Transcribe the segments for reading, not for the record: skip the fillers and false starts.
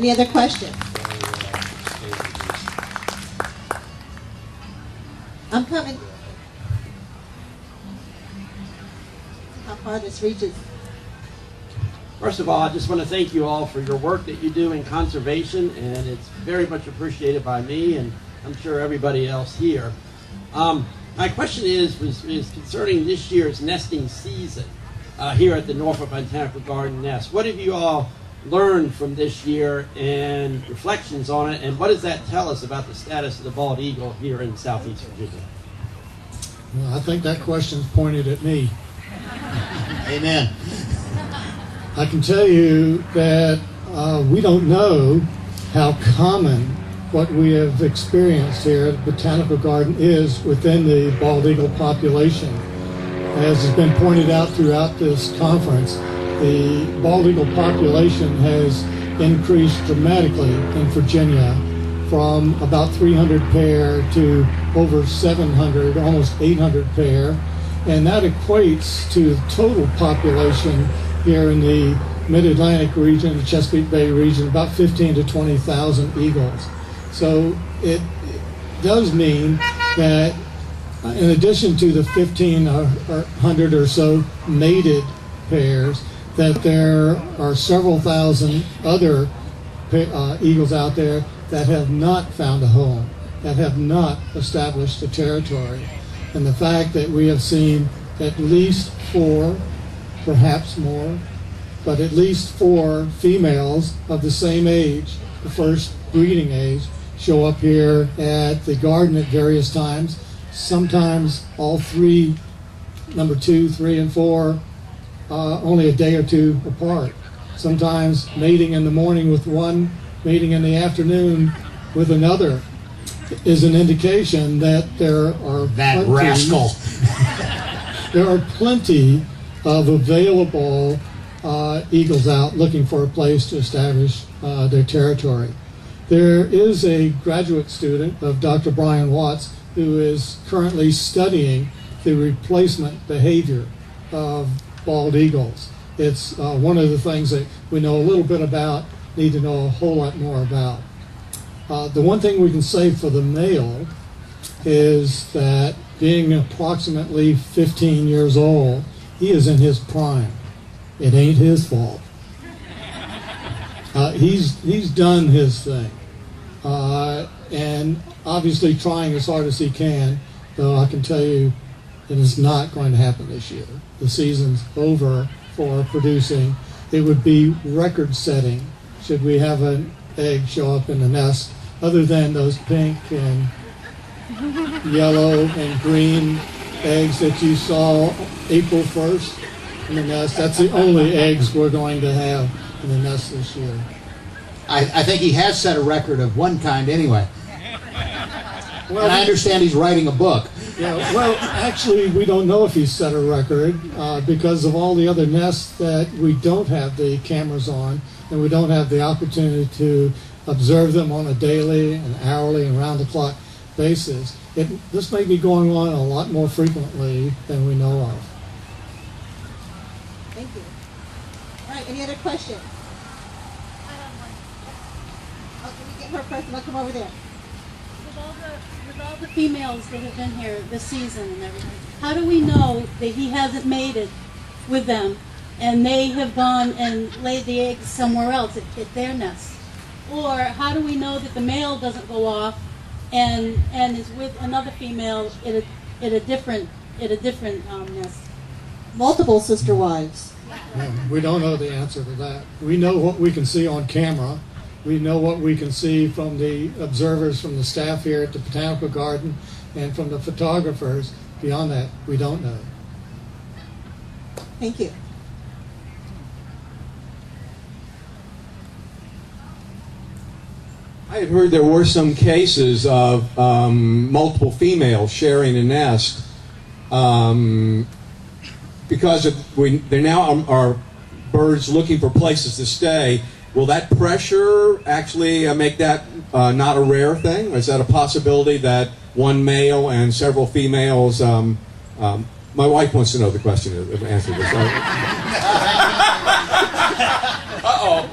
Any other questions? I'm coming. How far this reaches. First of all, I just want to thank you all for your work that you do in conservation, and it's very much appreciated by me and I'm sure everybody else here. My question is concerning this year's nesting season here at the Norfolk Botanical Garden nest. What have you all learned from this year and reflections on it, and what does that tell us about the status of the bald eagle here in Southeast Virginia? Well, I think that question's pointed at me. Amen. I can tell you that we don't know how common what we have experienced here at the Botanical Garden is within the bald eagle population. As has been pointed out throughout this conference, the bald eagle population has increased dramatically in Virginia from about 300 pair to over 700, almost 800 pair, and that equates to the total population here in the Mid-Atlantic region, the Chesapeake Bay region, about 15 to 20,000 eagles. So it does mean that in addition to the 1,500 or so mated pairs, that there are several thousand other eagles out there that have not found a home, that have not established a territory. And the fact that we have seen at least 4, perhaps more, but at least 4 females of the same age, the first breeding age, show up here at the garden at various times. Sometimes all 3, number 2, 3, and 4, only a day or two apart. Sometimes mating in the morning with one, mating in the afternoon with another is an indication that there are That rascal. There are plenty of available eagles out looking for a place to establish their territory. There is a graduate student of Dr. Brian Watts who is currently studying the replacement behavior of bald eagles. It's one of the things that we know a little bit about, need to know a whole lot more about. The one thing we can say for the male is that being approximately 15 years old, he is in his prime. It ain't his fault. He's done his thing. And obviously trying as hard as he can, though I can tell you it is not going to happen this year. The season's over for producing. It would be record-setting should we have an egg show up in the nest, other than those pink and yellow and green eggs that you saw April 1st in the nest. That's the only eggs we're going to have in the nest this year. I think he has set a record of one kind anyway. Well, And I understand he's writing a book. Yeah, well, actually, we don't know if he's set a record because of all the other nests that we don't have the cameras on, and we don't have the opportunity to observe them on a daily and hourly and round-the-clock basis. This may be going on a lot more frequently than we know of. Thank you. All right, any other questions? Oh, can we get her first and I'll come over there? With all the females that have been here this season and everything, how do we know that he hasn't mated with them and they have gone and laid the eggs somewhere else at their nest? Or how do we know that the male doesn't go off and is with another female at a different nest? Multiple sister wives. Yeah, we don't know the answer to that. We know what we can see on camera. We know what we can see from the observers, from the staff here at the Botanical Garden, and from the photographers. Beyond that, we don't know. Thank you. I had heard there were some cases of multiple females sharing a nest because there now are birds looking for places to stay. Will that pressure actually make that not a rare thing? Or is that a possibility that one male and several females? My wife wants to know the question. Answer this. Uh-oh.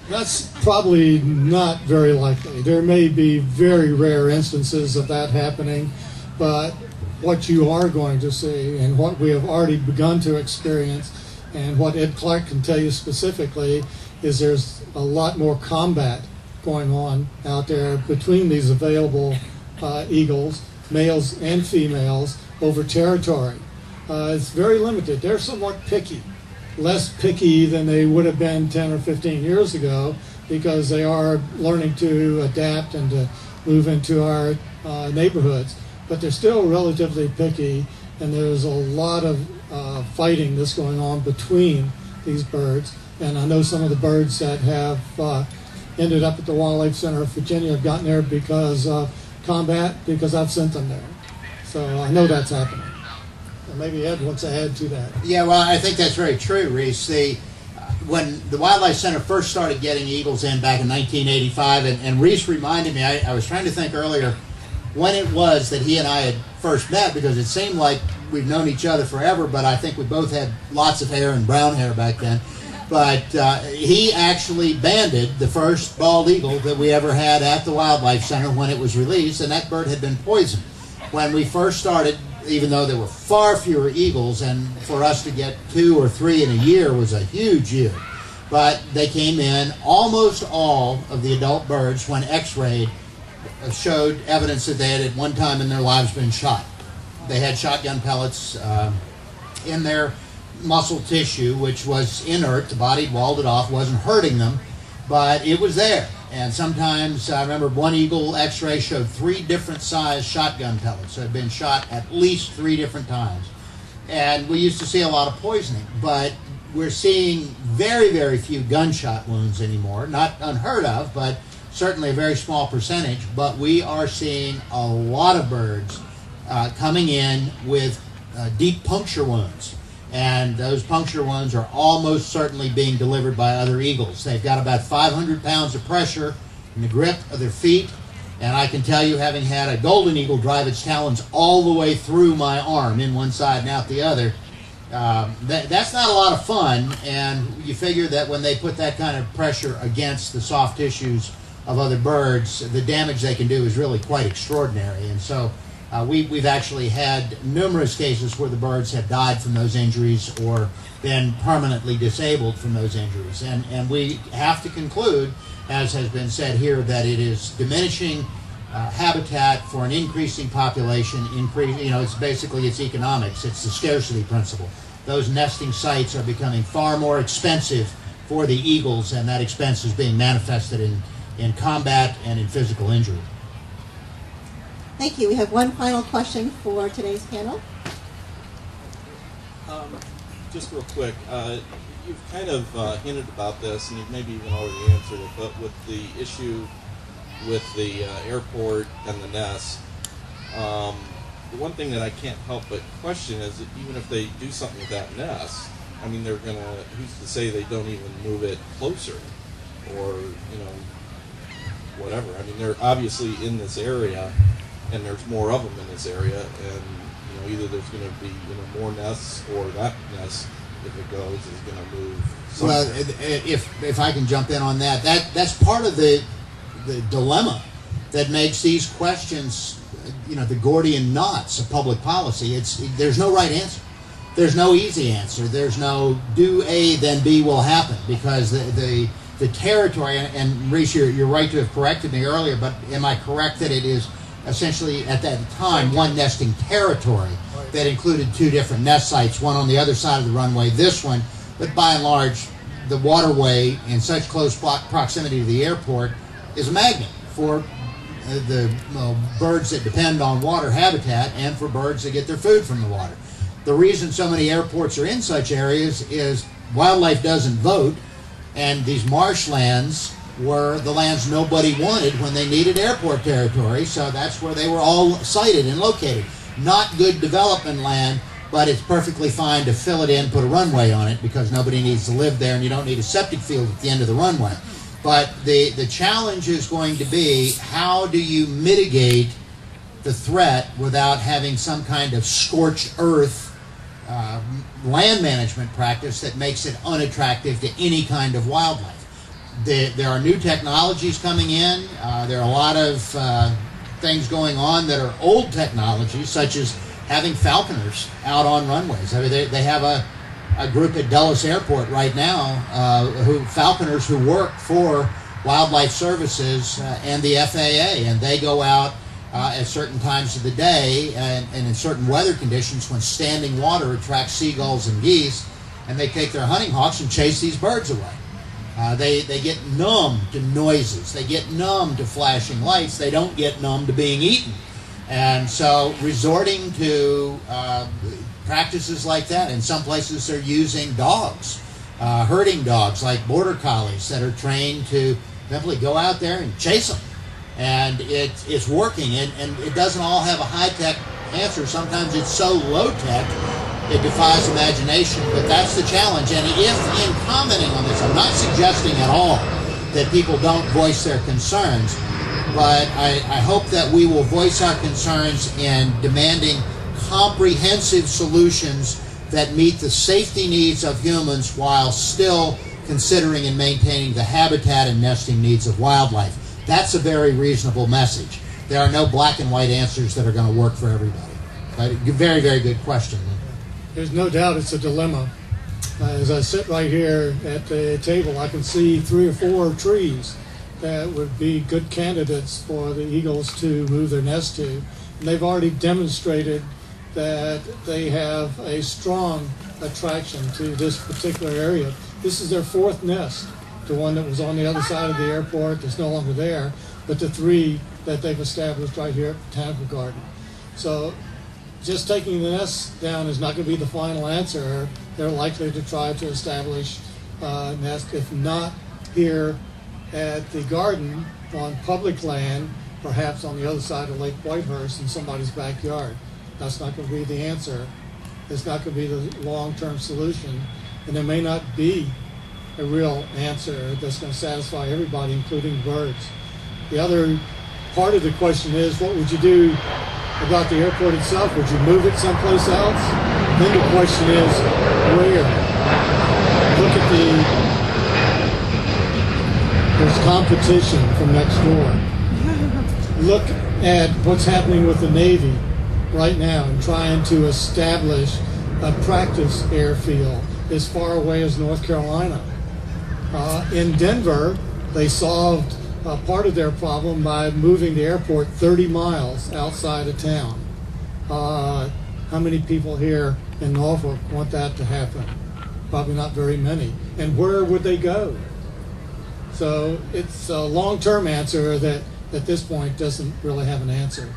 That's probably not very likely. There may be very rare instances of that happening, but what you are going to see and what we have already begun to experience and what Ed Clark can tell you specifically is there's a lot more combat going on out there between these available eagles, males and females, over territory. It's very limited. They're somewhat picky. Less picky than they would have been 10 or 15 years ago because they are learning to adapt and to move into our neighborhoods. But they're still relatively picky, and there's a lot of fighting that's going on between these birds. And I know some of the birds that have ended up at the Wildlife Center of Virginia have gotten there because of combat, because I've sent them there. So I know that's happening. Maybe Ed wants to add to that. Yeah, well, I think that's very true, Reese. When the Wildlife Center first started getting eagles in back in 1985, and Reese reminded me, I was trying to think earlier when it was that he and I had first met, because it seemed like we've known each other forever, but I think we both had lots of hair and brown hair back then. But he actually banded the first bald eagle that we ever had at the Wildlife Center when it was released, and that bird had been poisoned. When we first started, even though there were far fewer eagles, and for us to get 2 or 3 in a year was a huge year, but they came in, almost all of the adult birds, when x-rayed, showed evidence that they had at one time in their lives been shot. They had shotgun pellets in their muscle tissue, which was inert. The body walled it off, wasn't hurting them, but it was there. And sometimes, I remember one eagle x-ray showed 3 different size shotgun pellets. So it had been shot at least 3 different times. And we used to see a lot of poisoning, but we're seeing very, very few gunshot wounds anymore. Not unheard of, but certainly a very small percentage. But we are seeing a lot of birds coming in with deep puncture wounds. And those puncture wounds are almost certainly being delivered by other eagles. They've got about 500 pounds of pressure in the grip of their feet. And I can tell you, having had a golden eagle drive its talons all the way through my arm, in one side and out the other, that's not a lot of fun. And you figure that when they put that kind of pressure against the soft tissues of other birds, the damage they can do is really quite extraordinary. And so we've actually had numerous cases where the birds have died from those injuries or been permanently disabled from those injuries. And we have to conclude, as has been said here, that it is diminishing habitat for an increasing population. It's basically it's economics. It's the scarcity principle. Those nesting sites are becoming far more expensive for the eagles, and that expense is being manifested in combat and in physical injury. Thank you. We have one final question for today's panel. Just real quick, you've kind of hinted about this, and you've maybe even already answered it, but with the issue with the airport and the nest, the one thing that I can't help but question is that even if they do something with that nest, I mean, they're gonna, who's to say they don't even move it closer, or, whatever. I mean, they're obviously in this area, and there's more of them in this area, and either there's going to be more nests, or that nest, if it goes, is going to move. Well, if I can jump in on that's part of the dilemma that makes these questions, the Gordian knots of public policy. There's no right answer. There's no easy answer. There's no do A, then B will happen, because the territory, and Reese, you're right to have corrected me earlier, but am I correct that it is essentially at that time one nesting territory that included 2 different nest sites, one on the other side of the runway, this one, but by and large the waterway in such close proximity to the airport is a magnet for the birds that depend on water habitat and for birds that get their food from the water. The reason so many airports are in such areas is wildlife doesn't vote, and these marshlands were the lands nobody wanted when they needed airport territory, so that's where they were all sited and located. Not good development land, but it's perfectly fine to fill it in, put a runway on it, because nobody needs to live there, and you don't need a septic field at the end of the runway. But the challenge is going to be, how do you mitigate the threat without having some kind of scorched earth land management practice that makes it unattractive to any kind of wildlife? there are new technologies coming in. There are a lot of things going on that are old technologies, such as having falconers out on runways. I mean, they have a group at Dulles Airport right now, falconers who work for Wildlife Services and the FAA, and they go out at certain times of the day and in certain weather conditions when standing water attracts seagulls and geese, and they take their hunting hawks and chase these birds away. They get numb to noises. They get numb to flashing lights. They don't get numb to being eaten. And so resorting to practices like that, in some places they're using dogs, herding dogs like border collies that are trained to simply go out there and chase them. And it's working, and it doesn't all have a high-tech answer. Sometimes it's so low-tech it defies imagination, but that's the challenge. And if, in commenting on this, I'm not suggesting at all that people don't voice their concerns, but I hope that we will voice our concerns in demanding comprehensive solutions that meet the safety needs of humans while still considering and maintaining the habitat and nesting needs of wildlife. That's a very reasonable message. There are no black and white answers that are going to work for everybody. But very, very good question. There's no doubt it's a dilemma. As I sit right here at the table, I can see 3 or 4 trees that would be good candidates for the eagles to move their nest to. And they've already demonstrated that they have a strong attraction to this particular area. This is their 4th nest. The one that was on the other side of the airport is no longer there, but the 3 that they've established right here at Botanical Garden. So just taking the nests down is not going to be the final answer. They're likely to try to establish a nest, if not here at the garden, on public land, perhaps on the other side of Lake Whitehurst in somebody's backyard. That's not going to be the answer. It's not going to be the long-term solution, and there may not be a real answer that's going to satisfy everybody, including birds. The other part of the question is, what would you do about the airport itself? Would you move it someplace else? Then the question is, where? Look at there's competition from next door. Look at what's happening with the Navy right now and trying to establish a practice airfield as far away as North Carolina. In Denver, they solved part of their problem by moving the airport 30 miles outside of town. How many people here in Norfolk want that to happen? Probably not very many. And where would they go? So it's a long-term answer that at this point doesn't really have an answer.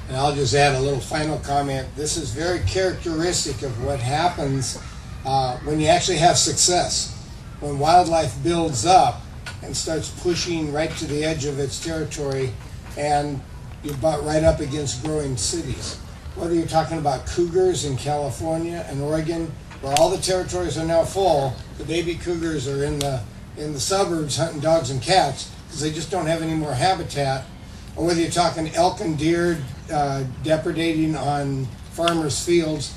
And I'll just add a little final comment. This is very characteristic of what happens when you actually have success. When wildlife builds up and starts pushing right to the edge of its territory, and you butt right up against growing cities. Whether you're talking about cougars in California and Oregon, where all the territories are now full, the baby cougars are in the suburbs hunting dogs and cats because they just don't have any more habitat. Or whether you're talking elk and deer depredating on farmers' fields,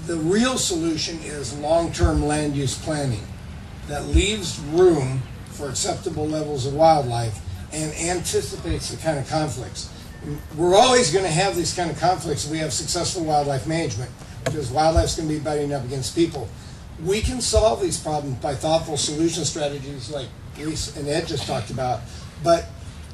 the real solution is long-term land use planning that leaves room for acceptable levels of wildlife and anticipates the kind of conflicts. We're always going to have these kind of conflicts if we have successful wildlife management, because wildlife's going to be butting up against people. We can solve these problems by thoughtful solution strategies like Reese and Ed just talked about, but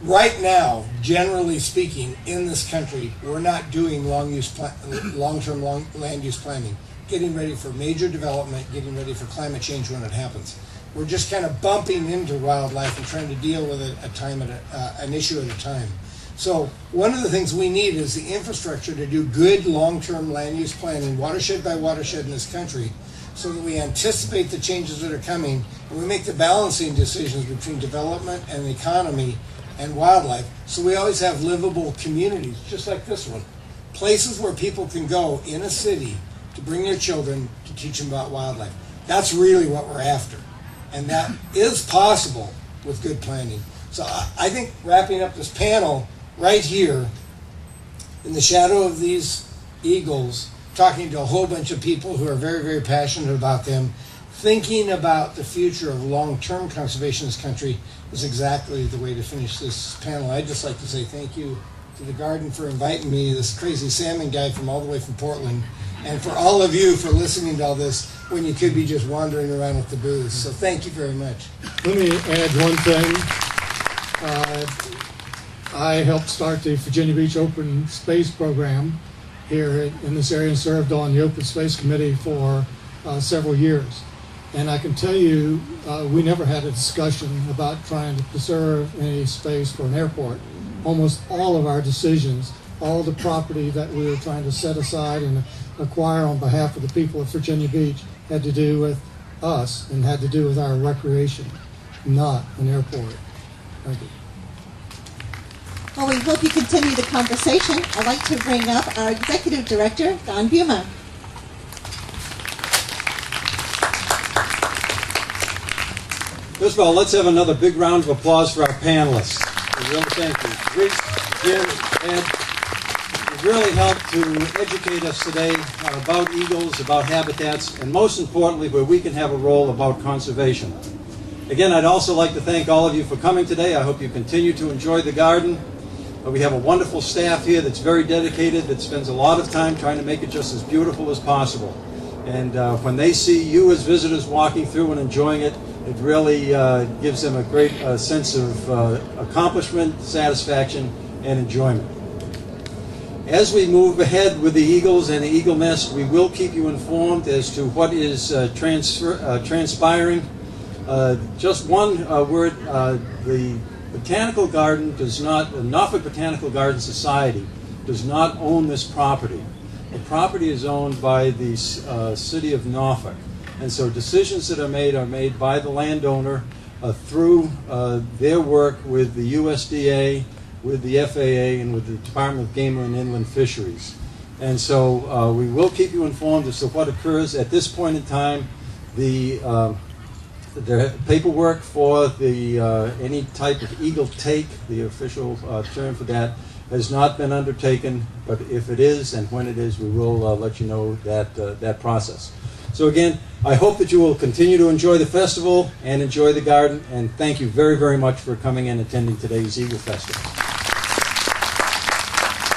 right now, generally speaking, in this country, we're not doing long-term land use planning, getting ready for major development, getting ready for climate change when it happens. We're just kind of bumping into wildlife and trying to deal with it an issue at a time. So one of the things we need is the infrastructure to do good long-term land use planning, watershed by watershed in this country, so that we anticipate the changes that are coming and we make the balancing decisions between development and the economy and wildlife, so we always have livable communities, just like this one. Places where people can go in a city to bring their children to teach them about wildlife. That's really what we're after. And that is possible with good planning. So I think wrapping up this panel right here, in the shadow of these eagles, talking to a whole bunch of people who are very, very passionate about them, thinking about the future of long-term conservation in this country is exactly the way to finish this panel. I'd just like to say thank you to the garden for inviting me, this crazy salmon guy from all the way from Portland, and for all of you for listening to all this when you could be just wandering around at the booth. So thank you very much. Let me add one thing. I helped start the Virginia Beach Open Space Program here in this area and served on the Open Space Committee for several years. And I can tell you, we never had a discussion about trying to preserve any space for an airport. Almost all of our decisions, all the property that we were trying to set aside and acquire on behalf of the people of Virginia Beach had to do with us and had to do with our recreation, not an airport. Thank you. Well, we hope you continue the conversation. I'd like to bring up our Executive Director, Don Buma. First of all, let's have another big round of applause for our panelists. We really thank you. Reese, Jim, Ed, you've really helped to educate us today about eagles, about habitats, and most importantly, where we can have a role about conservation. Again, I'd also like to thank all of you for coming today. I hope you continue to enjoy the garden. We have a wonderful staff here that's very dedicated, that spends a lot of time trying to make it just as beautiful as possible. And when they see you as visitors walking through and enjoying it, it really gives them a great sense of accomplishment, satisfaction, and enjoyment. As we move ahead with the eagles and the eagle nest, we will keep you informed as to what is transpiring. Just one word, the Botanical Garden does not, the Norfolk Botanical Garden Society does not own this property. The property is owned by the City of Norfolk. And so decisions that are made by the landowner through their work with the USDA, with the FAA, and with the Department of Game and Inland Fisheries. And so we will keep you informed as to what occurs. At this point in time, the paperwork for the any type of eagle take, the official term for that, has not been undertaken. But if it is, and when it is, we will let you know that process. So again, I hope that you will continue to enjoy the festival and enjoy the garden. And thank you very, very much for coming and attending today's Eagle Festival.